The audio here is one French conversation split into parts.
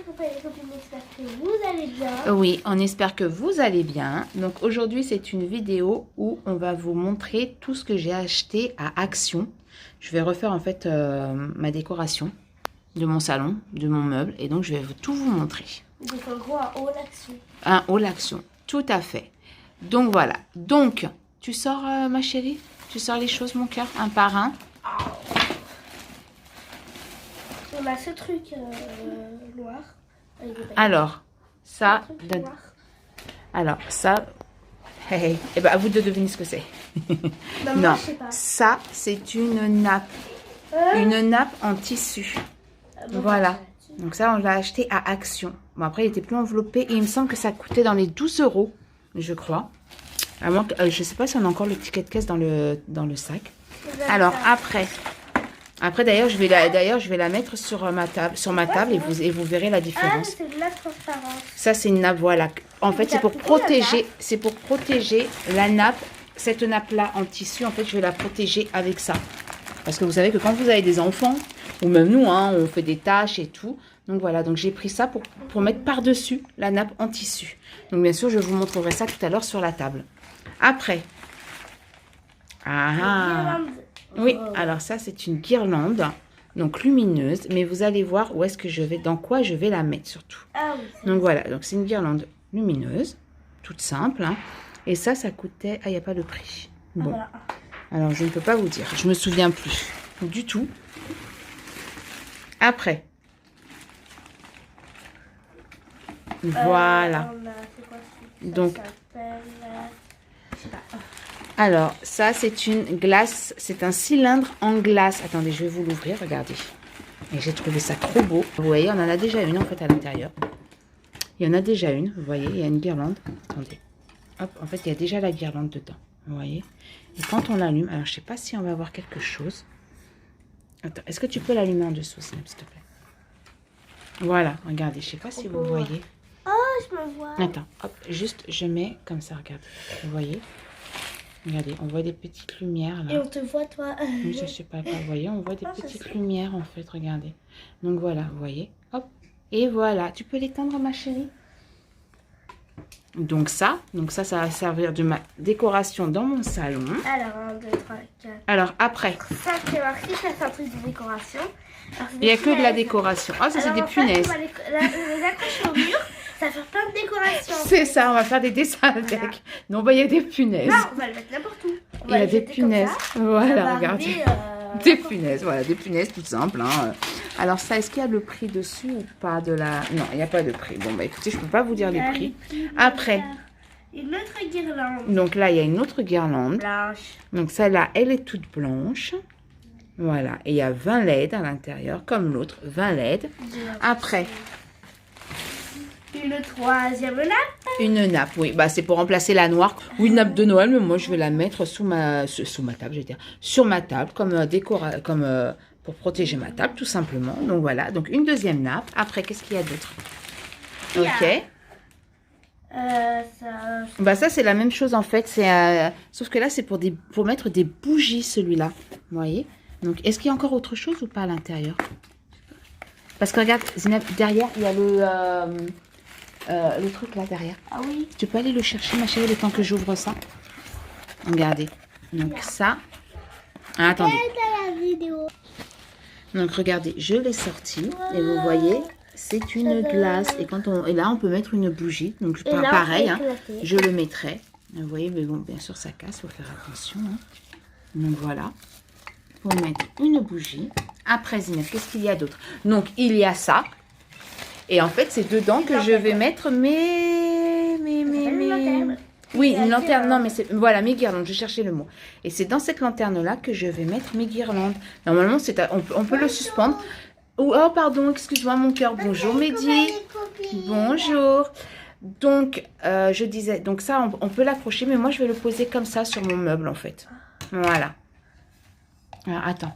copains et copines, j'espère que vous allez bien. Oui, on espère que vous allez bien. Donc aujourd'hui, c'est une vidéo où on va vous montrer tout ce que j'ai acheté à Action. Je vais refaire en fait ma décoration de mon salon, de mon meuble. Et donc, je vais tout vous montrer. Donc en gros, un haul Action. Un haul Action, tout à fait. Donc voilà. Donc, tu sors ma chérie? Tu sors les choses, mon cœur, un par un. On a ce truc noir. Alors, ça... Noir. Alors, ça... Hey, eh ben, à vous de deviner ce que c'est. Non, Non, je sais pas. ça, c'est une nappe. Une nappe en tissu. Bon, Voilà. Donc ça, on l'a acheté à Action. Bon, après, il était plus enveloppé. Et il me semble que ça coûtait dans les 12 €, je crois. À moins que, je sais pas si on a encore le ticket de caisse dans le sac. Alors, après d'ailleurs, je vais la mettre sur ma table et vous verrez la Ah, différence. c'est de la transparence. Ça, c'est une nappe, voilà. En fait, c'est pour protéger la nappe. Cette nappe-là en tissu, en fait, je vais la protéger avec ça. Parce que vous savez que quand vous avez des enfants, ou même nous, hein, on fait des tâches et tout. Donc voilà, donc j'ai pris ça pour mettre par-dessus la nappe en tissu. Donc bien sûr, je vous montrerai ça tout à l'heure sur la table. Après. Oui, alors ça, c'est une guirlande. Donc lumineuse, mais vous allez voir où est-ce que je vais, dans quoi je vais la mettre surtout. Ah oui. Donc voilà, donc c'est une guirlande lumineuse, toute simple. Hein. Et ça coûtait... Ah, il n'y a pas de prix. Bon, Voilà. Alors je ne peux pas vous dire, je me souviens plus du tout. Après. Voilà. Donc, alors, ça, c'est une glace, c'est un cylindre en glace. Attendez, je vais vous l'ouvrir, regardez. Et j'ai trouvé ça trop beau. Vous voyez, on en a déjà une en fait à l'intérieur. Il y en a déjà une, vous voyez, il y a une guirlande. Attendez. Hop, en fait, il y a déjà la guirlande dedans. Vous voyez. Et quand on l'allume, alors je sais pas si on va voir quelque chose. Attends, est-ce que tu peux l'allumer en dessous, s'il te plaît? Voilà, regardez, je sais pas si vous voyez. Oh, je me vois. Attends, hop, juste je mets comme ça, regardez. Vous voyez? Regardez, on voit des petites lumières là. Et on te voit, toi. Oui, je sais pas, vous voyez, on voit des petites lumières en fait, regardez. Donc voilà, vous voyez, hop, et voilà. Tu peux l'éteindre, ma chérie? Donc ça va servir de ma décoration dans mon salon. Alors, 1, 2, 3, 4. Alors après. Ça, c'est marqué, ça c'est un truc de décoration. Alors, Il n'y a que de la décoration. Ah, ça c'est des punaises. On va les accrocher au mur, ça va faire plein de décorations. C'est ça, on va faire des dessins avec. Non, bah il y a des punaises. Non, on va le mettre n'importe où. Il y a des punaises. Voilà, regardez. Des punaises, voilà, des punaises tout simple. Hein. Alors ça, est-ce qu'il y a le prix dessus ou pas de la... Non, il n'y a pas de prix. Bon, bah écoutez, je ne peux pas vous dire les prix. Après. Une autre guirlande. Donc là, il y a une autre guirlande. Blanche. Donc celle-là, elle est toute blanche. Voilà. Et il y a 20 LED à l'intérieur, comme l'autre, 20 LED. Après. Une troisième nappe. Une nappe, oui. Bah, c'est pour remplacer la noire. Ou une nappe de Noël, mais moi, je vais la mettre sous ma table, je vais dire. Sur ma table, comme pour protéger ma table, tout simplement. Donc voilà. Donc une deuxième nappe. Après, qu'est-ce qu'il y a d'autre? Ok. Bah ça c'est la même chose en fait, sauf que là c'est pour mettre des bougies celui-là, vous voyez. Donc est-ce qu'il y a encore autre chose ou pas à l'intérieur? Parce que regarde Zineb, derrière il y a le truc là derrière. Ah oui. Tu peux aller le chercher ma chérie le temps que j'ouvre ça. Regardez. Donc ça. Ah, attendez. Donc regardez, je l'ai sorti et vous voyez. C'est une glace et là on peut mettre une bougie. Donc pareil, hein, je le mettrai. Vous voyez, mais bon, bien sûr ça casse, faut faire attention. Hein. Donc voilà, pour mettre une bougie. Après Zineb, qu'est-ce qu'il y a d'autre? Donc il y a ça. Et en fait c'est dedans que je vais mettre mes... Oui, une lanterne. Non, mais c'est voilà mes guirlandes. Je cherchais le mot. Et c'est dans cette lanterne là que je vais mettre mes guirlandes. Normalement on peut le suspendre. Oh, pardon, excuse-moi mon cœur. Bonjour Mehdi. Bonjour. Donc, je disais, donc ça, on peut l'accrocher, mais moi, je vais le poser comme ça sur mon meuble, en fait. Voilà. Alors, attends.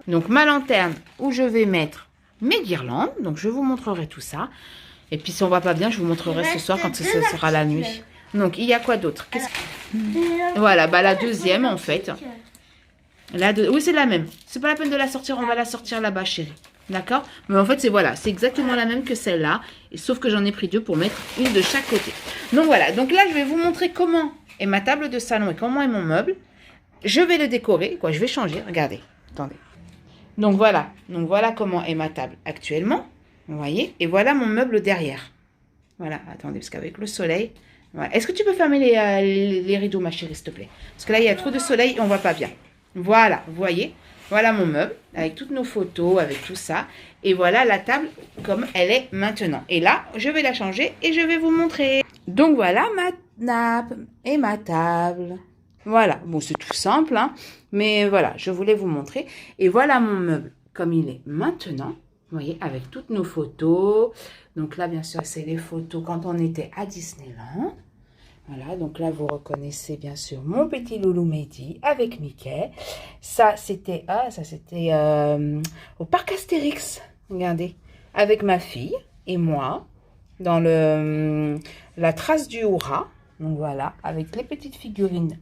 Donc, ma lanterne, où je vais mettre mes guirlandes. Donc, je vous montrerai tout ça. Et puis, si on ne voit pas bien, je vous montrerai ce soir quand ce sera la nuit. Donc, il y a quoi d'autre? Voilà, bah la deuxième, en fait. Oui, c'est la même. C'est pas la peine de la sortir. On va la sortir là-bas, chérie. D'accord? Mais en fait, c'est voilà, c'est exactement la même que celle-là. Sauf que j'en ai pris 2 pour mettre une de chaque côté. Donc voilà, donc là, je vais vous montrer comment est ma table de salon et comment est mon meuble. Je vais le décorer, quoi, je vais changer, regardez, attendez. Donc voilà comment est ma table actuellement, vous voyez, et voilà mon meuble derrière. Voilà, attendez, parce qu'avec le soleil, voilà. Est-ce que tu peux fermer les rideaux, ma chérie, s'il te plaît? Parce que là, il y a trop de soleil et on voit pas bien. Voilà, vous voyez, voilà mon meuble, avec toutes nos photos, avec tout ça. Et voilà la table comme elle est maintenant. Et là, je vais la changer et je vais vous montrer. Donc voilà ma nappe et ma table. Voilà, bon c'est tout simple, hein, mais voilà, je voulais vous montrer. Et voilà mon meuble comme il est maintenant, vous voyez, avec toutes nos photos. Donc là, bien sûr, c'est les photos quand on était à Disneyland. Voilà, donc là, vous reconnaissez bien sûr mon petit loulou Mehdi avec Mickey. Ça, c'était au parc Astérix, regardez, avec ma fille et moi, dans la trace du Hurrah. Donc voilà, avec les petites figurines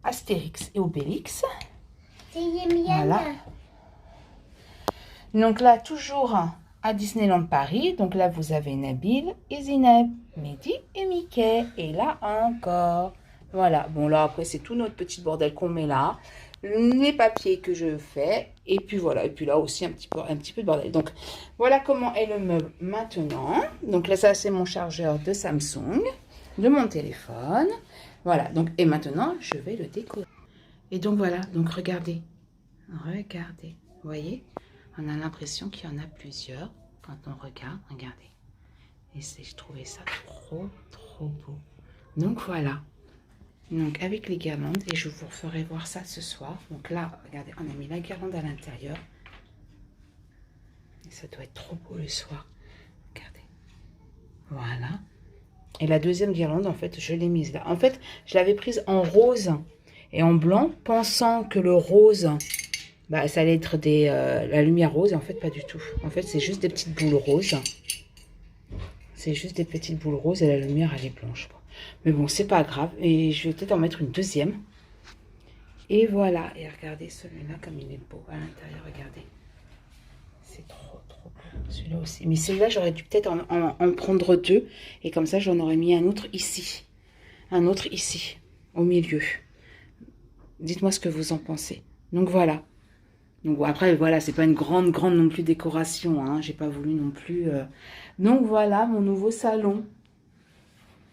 Astérix et Obélix. Voilà. Donc là, toujours à Disneyland Paris. Donc là, vous avez Nabil et Zineb, Mehdi et Mickey. Et là encore. Voilà. Bon, là, après, c'est tout notre petit bordel qu'on met là. Les papiers que je fais. Et puis voilà. Et puis là aussi, un petit peu de bordel. Donc, voilà comment est le meuble maintenant. Donc là, ça, c'est mon chargeur de Samsung, de mon téléphone. Voilà. Donc, et maintenant, je vais le décorer. Et donc, voilà. Donc, regardez. Regardez. Vous voyez? On a l'impression qu'il y en a plusieurs quand on regarde. Regardez. Et je trouvais ça trop beau. Donc voilà. Donc avec les guirlandes. Et je vous ferai voir ça ce soir. Donc là, regardez, on a mis la guirlande à l'intérieur. Et ça doit être trop beau le soir. Regardez. Voilà. Et la deuxième guirlande, en fait, je l'ai mise là. En fait, je l'avais prise en rose et en blanc, pensant que le rose... Bah, ça allait être la lumière rose, et en fait, pas du tout. En fait, c'est juste des petites boules roses. C'est juste des petites boules roses, et la lumière, elle est blanche, quoi. Mais bon, c'est pas grave. Et je vais peut-être en mettre une deuxième. Et voilà. Et regardez celui-là, comme il est beau à l'intérieur, regardez. C'est trop beau. Celui-là aussi. Mais celui-là, j'aurais dû peut-être en prendre 2. Et comme ça, j'en aurais mis un autre ici. Un autre ici, au milieu. Dites-moi ce que vous en pensez. Donc voilà. Donc après, voilà, c'est pas une grande non plus décoration, hein. J'ai pas voulu non plus... Donc voilà, mon nouveau salon.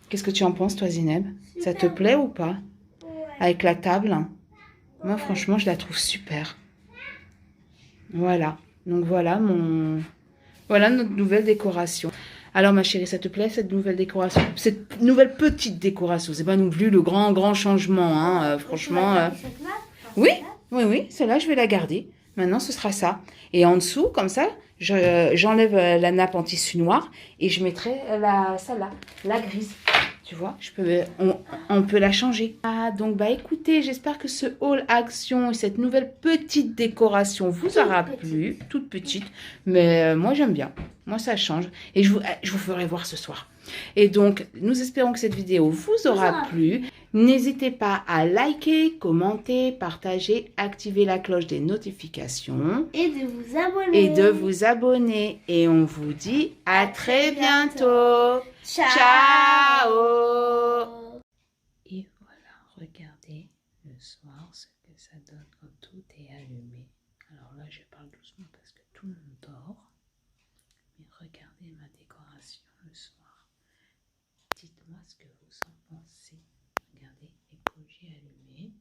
Qu'est-ce que tu en penses, toi, Zineb? Ça te plaît ou pas? Ouais. Avec la table? Moi, franchement, je la trouve super. Voilà. Donc voilà Voilà notre nouvelle décoration. Alors, ma chérie, ça te plaît, cette nouvelle décoration? Cette nouvelle petite décoration. C'est pas non plus le grand changement, hein. Franchement... Oui, celle-là, je vais la garder. Maintenant, ce sera ça. Et en dessous, comme ça, j'enlève la nappe en tissu noir et je mettrai celle-là, la grise. Tu vois, on peut la changer. Ah, donc, bah écoutez, j'espère que ce haul action et cette nouvelle petite décoration vous aura plu. Toute petite, mais moi, j'aime bien. Moi, ça change. Et je vous ferai voir ce soir. Et donc, nous espérons que cette vidéo vous aura plu. N'hésitez pas à liker, commenter, partager, activer la cloche des notifications. Et de vous abonner. Et on vous dit à très bientôt. Ciao. Et voilà, regardez le soir ce que ça donne quand tout est allumé. Alors là, je parle doucement parce que tout le monde dort. Mais regardez ma décoration le soir. Dites-moi ce que vous en pensez. Regardez les bougies allumées.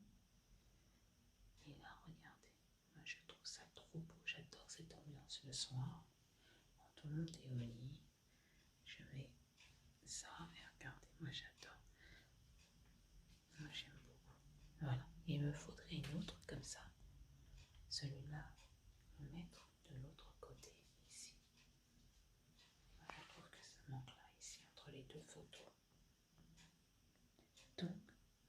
Et là, regardez. Moi, je trouve ça trop beau. J'adore cette ambiance le soir. Quand tout le monde est au lit, je mets ça. Et regardez, moi, j'adore. Moi, j'aime beaucoup. Voilà. Il me faudrait une autre comme ça. Celui-là, le mettre de l'autre côté, ici. Moi, je trouve que ça manque là, ici, entre les deux photos. Donc,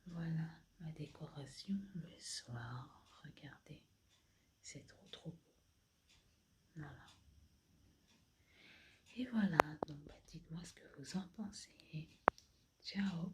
voilà ma décoration le soir. Regardez, c'est trop beau. Voilà. Et voilà, donc dites-moi ce que vous en pensez. Ciao.